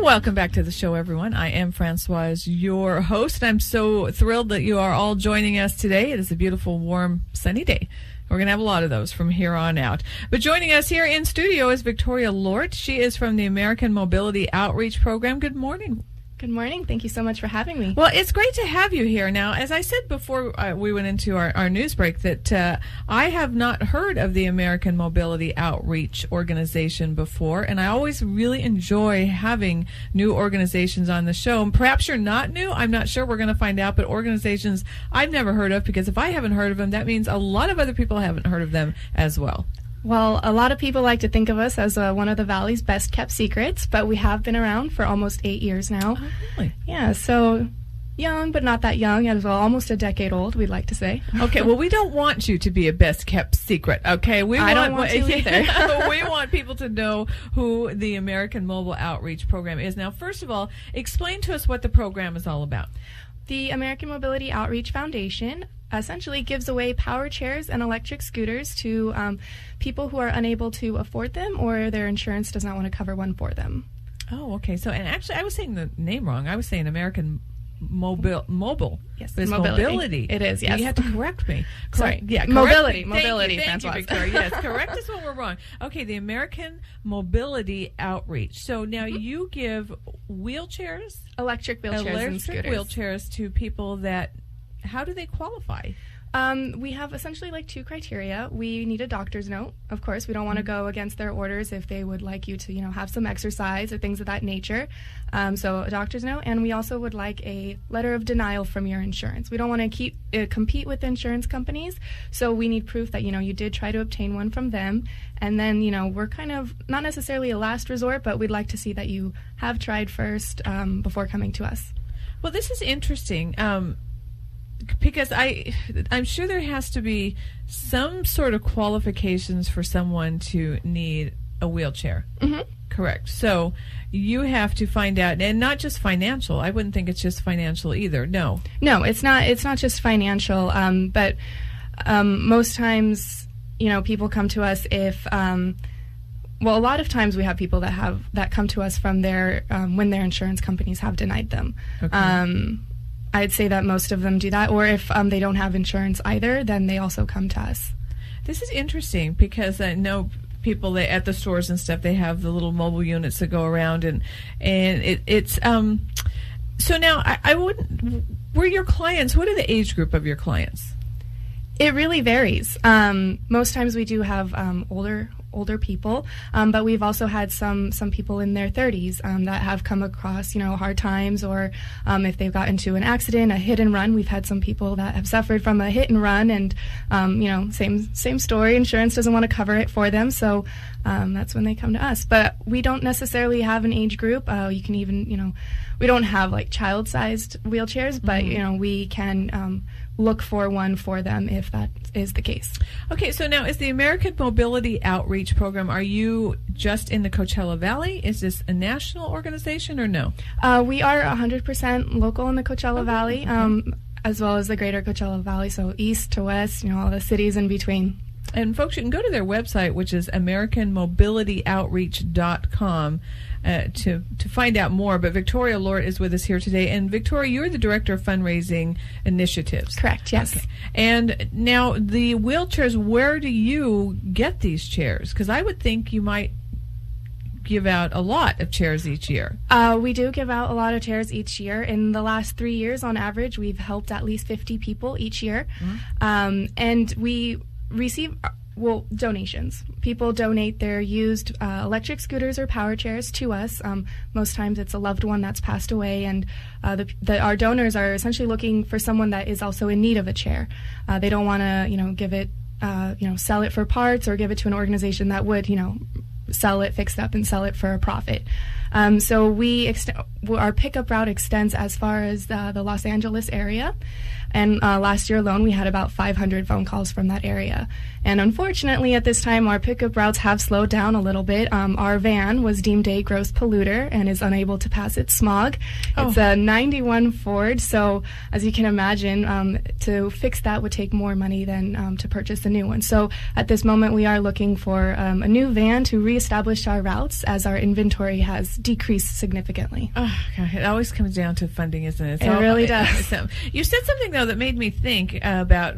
Welcome back to the show, everyone. I am Francoise, your host. I'm so thrilled that you are all joining us today. It is a beautiful, warm, sunny day. We're going to have a lot of those from here on out. But joining us here in studio is Victoria Llort. She is from the American Mobility Outreach Program. Good morning. Good morning. Thank you so much for having me. Well, it's great to have you here. Now, as I said before we went into our news break, that I have not heard of the American Mobility Outreach Organization before, and I always really enjoy having new organizations on the show. And perhaps you're not new. I'm not sure. We're going to find out. But organizations I've never heard of, because if I haven't heard of them, that means a lot of other people haven't heard of them as well. Well, a lot of people like to think of us as one of the Valley's best kept secrets, but we have been around for almost 8 years now. Oh, really? Yeah, so young, but not that young as well. Almost a decade old, we'd like to say. Okay, well, we don't want you to be a best kept secret, okay? I don't want to either. We want people to know who the American Mobile Outreach Program is. Now, first of all, explain to us what the program is all about. The American Mobility Outreach Foundation essentially gives away power chairs and electric scooters to people who are unable to afford them or their insurance does not want to cover one for them. Oh, okay. So, and actually, I was saying the name wrong. I was saying American Mobile. Yes, it's mobility. It is, yes. You have to correct me. Sorry. Yeah, mobility, Thank Francoise. you, Victoria. Yes, correct us when we're wrong. Okay, the American Mobility Outreach. So now you give wheelchairs? Electric wheelchairs and scooters. Wheelchairs to people that, how do they qualify? We have essentially like two criteria. We need a doctor's note. Of course, we don't want to go against their orders if they would like you to, have some exercise or things of that nature. So a doctor's note, and we also would like a letter of denial from your insurance. We don't want to compete with insurance companies, so we need proof that, you did try to obtain one from them. And then, we're kind of not necessarily a last resort, but we'd like to see that you have tried first before coming to us. Well, this is interesting. Because I'm sure there has to be some sort of qualifications for someone to need a wheelchair. Mm-hmm. Correct. So you have to find out, and not just financial. I wouldn't think it's just financial either. No, it's not. It's not just financial. But most times, people come to us if. Well, a lot of times we have people that come to us from their when their insurance companies have denied them. Okay. I'd say that most of them do that, or if they don't have insurance either, then they also come to us. This is interesting because I know people at the stores and stuff, they have the little mobile units that go around, and it's so now I wouldn't. Were your clients? What are the age group of your clients? It really varies. Most times we do have older people, but we've also had some people in their 30s that have come across hard times, or if they've got into an accident, a hit and run. We've had some people that have suffered from a hit and run, and same story. Insurance doesn't want to cover it for them, so that's when they come to us. But we don't necessarily have an age group. You can even we don't have like child-sized wheelchairs, but we can look for one for them if that is the case. Okay, so now is the American Mobility Outreach Program, are you just in the Coachella Valley? Is this a national organization or no? We are 100% local in the Coachella Valley, as well as the greater Coachella Valley, so east to west, all the cities in between. And folks, you can go to their website, which is AmericanMobilityOutreach.com, to find out more. But Victoria Llort is with us here today. And Victoria, you're the Director of Fundraising Initiatives. Correct, yes. Okay. And now the wheelchairs, where do you get these chairs? Because I would think you might give out a lot of chairs each year. We do give out a lot of chairs each year. In the last 3 years, on average, we've helped at least 50 people each year. Mm-hmm. And we receive donations. People donate their used electric scooters or power chairs to us. Most times it's a loved one that's passed away, and our donors are essentially looking for someone that is also in need of a chair. They don't want to give it sell it for parts or give it to an organization that would sell it, fix it up, and sell it for a profit. So our pickup route extends as far as the Los Angeles area. And last year alone, we had about 500 phone calls from that area. And unfortunately, at this time, our pickup routes have slowed down a little bit. Our van was deemed a gross polluter and is unable to pass its smog. Oh. It's a 91 Ford, so as you can imagine, to fix that would take more money than to purchase a new one. So at this moment, we are looking for a new van to reestablish our routes as our inventory has decreased significantly. Oh, God, it always comes down to funding, isn't it? It really does. You said something, though, that made me think about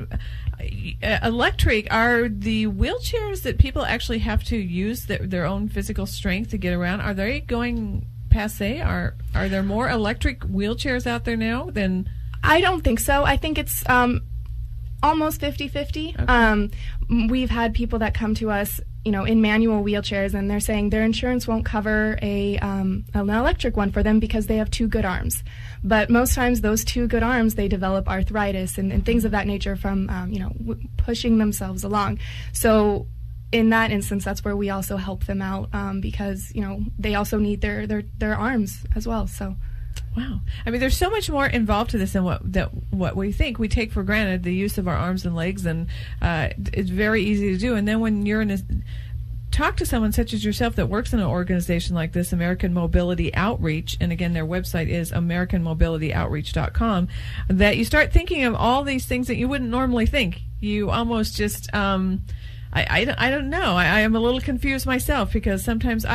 electric. Are the wheelchairs that people actually have to use their own physical strength to get around, are they going passe? Are there more electric wheelchairs out there now than... I don't think so. I think it's almost 50-50. Okay. We've had people that come to us, in manual wheelchairs, and they're saying their insurance won't cover an electric one for them because they have two good arms. But most times those two good arms, they develop arthritis and things of that nature from, pushing themselves along. So in that instance, that's where we also help them out because, they also need their arms as well. So. Wow. I mean, there's so much more involved to this than what we think. We take for granted the use of our arms and legs, and it's very easy to do. And then when you're talk to someone such as yourself that works in an organization like this, American Mobility Outreach, and again, their website is AmericanMobilityOutreach.com, that you start thinking of all these things that you wouldn't normally think. You almost just... I don't know. I am a little confused myself because sometimes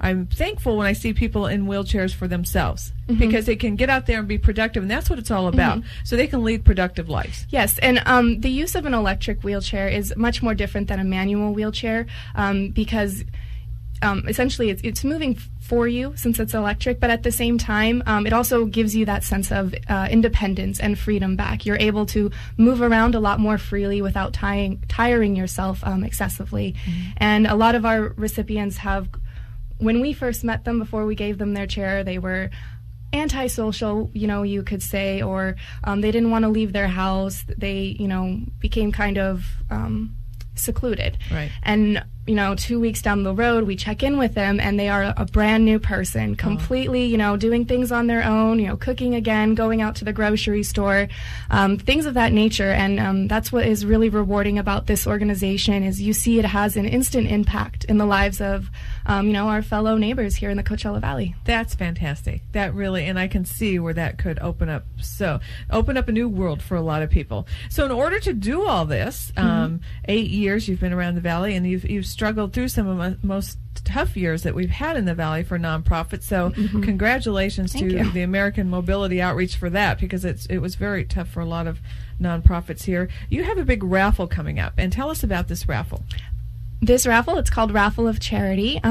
I'm thankful when I see people in wheelchairs for themselves because they can get out there and be productive, and that's what it's all about. So they can lead productive lives. Yes, and the use of an electric wheelchair is much more different than a manual wheelchair because essentially it's moving for you since it's electric, but at the same time, it also gives you that sense of independence and freedom back. You're able to move around a lot more freely without tiring yourself excessively. And a lot of our recipients have... When we first met them, before we gave them their chair, they were antisocial, you could say, or they didn't want to leave their house. They, became kind of secluded. Right. And, 2 weeks down the road, we check in with them, and they are a brand new person, completely, doing things on their own, cooking again, going out to the grocery store, things of that nature. And that's what is really rewarding about this organization is you see it has an instant impact in the lives of, our fellow neighbors here in the Coachella Valley. That's fantastic. That really, and I can see where that could open up a new world for a lot of people. So in order to do all this, 8 years you've been around the Valley, and you've struggled through some of the most tough years that we've had in the Valley for nonprofits. So congratulations to the American Mobility Outreach for that, because it was very tough for a lot of nonprofits here. You have a big raffle coming up, and tell us about this raffle. This raffle, it's called Raffle of Charity.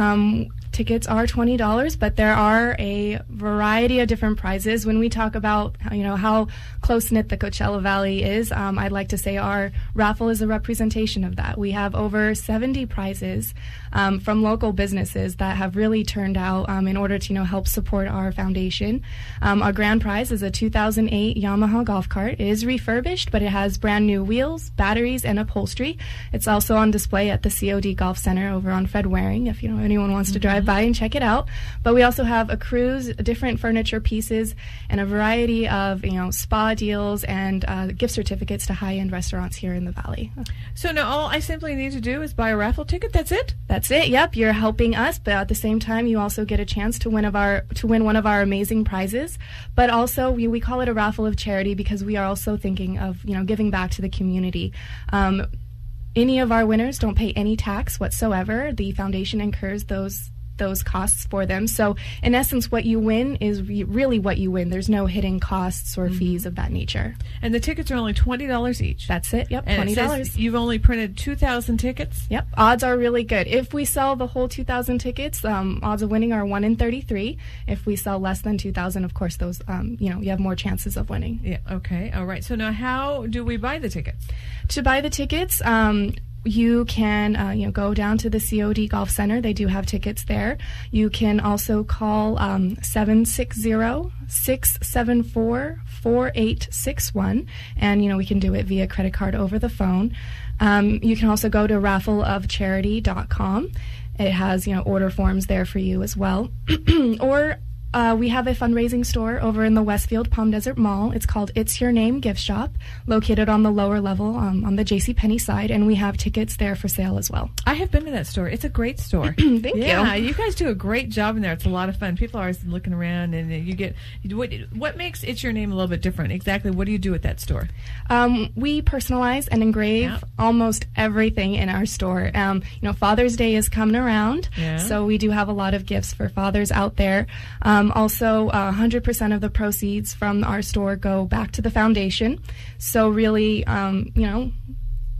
Tickets are $20, but there are a variety of different prizes. When we talk about how close-knit the Coachella Valley is, I'd like to say our raffle is a representation of that. We have over 70 prizes from local businesses that have really turned out in order to help support our foundation. Our grand prize is a 2008 Yamaha golf cart. It is refurbished, but it has brand new wheels, batteries, and upholstery. It's also on display at the COD Golf Center over on Fred Waring if anyone wants to drive by and check it out. But we also have a cruise, different furniture pieces, and a variety of spa deals and gift certificates to high-end restaurants here in the Valley. So now all I simply need to do is buy a raffle ticket. That's it? That's it. Yep, you're helping us, but at the same time, you also get a chance to win one of our amazing prizes. But also, we call it a raffle of charity because we are also thinking of giving back to the community. Any of our winners don't pay any tax whatsoever. The foundation incurs those costs for them. So in essence, what you win is really what you win. There's no hidden costs or fees of that nature. And the tickets are only $20 each. That's it. Yep, and $20. It says you've only printed 2,000 tickets? Yep. Odds are really good. If we sell the whole 2,000 tickets, odds of winning are 1 in 33. If we sell less than 2,000, of course, those you have more chances of winning. Yeah. Okay. All right. So now, how do we buy the tickets? To buy the tickets, you can go down to the COD Golf Center. They do have tickets there. You can also call 760-674-4861, and we can do it via credit card over the phone. You can also go to raffleofcharity.com. It has order forms there for you as well. Or We have a fundraising store over in the Westfield Palm Desert Mall. It's called It's Your Name Gift Shop, located on the lower level on the JCPenney side, and we have tickets there for sale as well. I have been to that store. It's a great store. Thank you. Yeah, you guys do a great job in there. It's a lot of fun. People are always looking around, and you get what makes It's Your Name a little bit different. Exactly, what do you do at that store? We personalize and engrave almost everything in our store. Father's Day is coming around, so we do have a lot of gifts for fathers out there. Also, 100% of the proceeds from our store go back to the foundation. So really,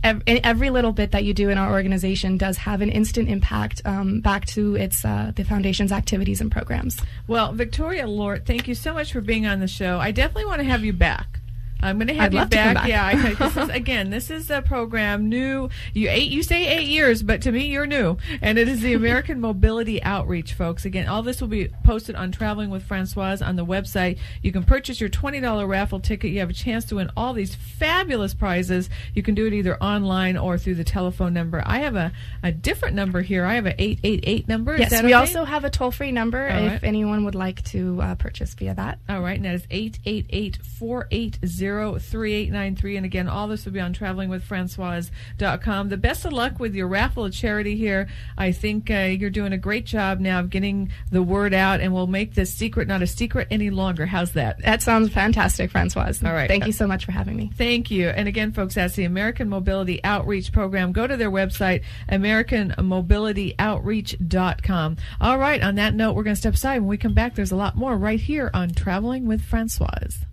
every little bit that you do in our organization does have an instant impact back to the foundation's activities and programs. Well, Victoria Llort, thank you so much for being on the show. I definitely want to have you back. I'm going to have you back. Yeah, this is a program new. You say 8 years, but to me you're new, and it is the American Mobility Outreach, folks. Again, all this will be posted on Traveling with Francoise on the website. You can purchase your $20 raffle ticket. You have a chance to win all these fabulous prizes. You can do it either online or through the telephone number. I have a different number here. I have an 888 number. Yes, is that we okay? also have a toll-free number if anyone would like to purchase via that. All right, and that is 888-480-3893, and again, all this will be on travelingwithfrancoise.com. The best of luck with your raffle of charity here. I think you're doing a great job now of getting the word out, and we'll make this secret not a secret any longer. How's that? That sounds fantastic, Francoise. All right. Thank you so much for having me. Thank you. And again, folks, that's the American Mobility Outreach Program. Go to their website, AmericanMobilityOutreach.com. All right, on that note, we're going to step aside. When we come back, there's a lot more right here on Traveling with Francoise.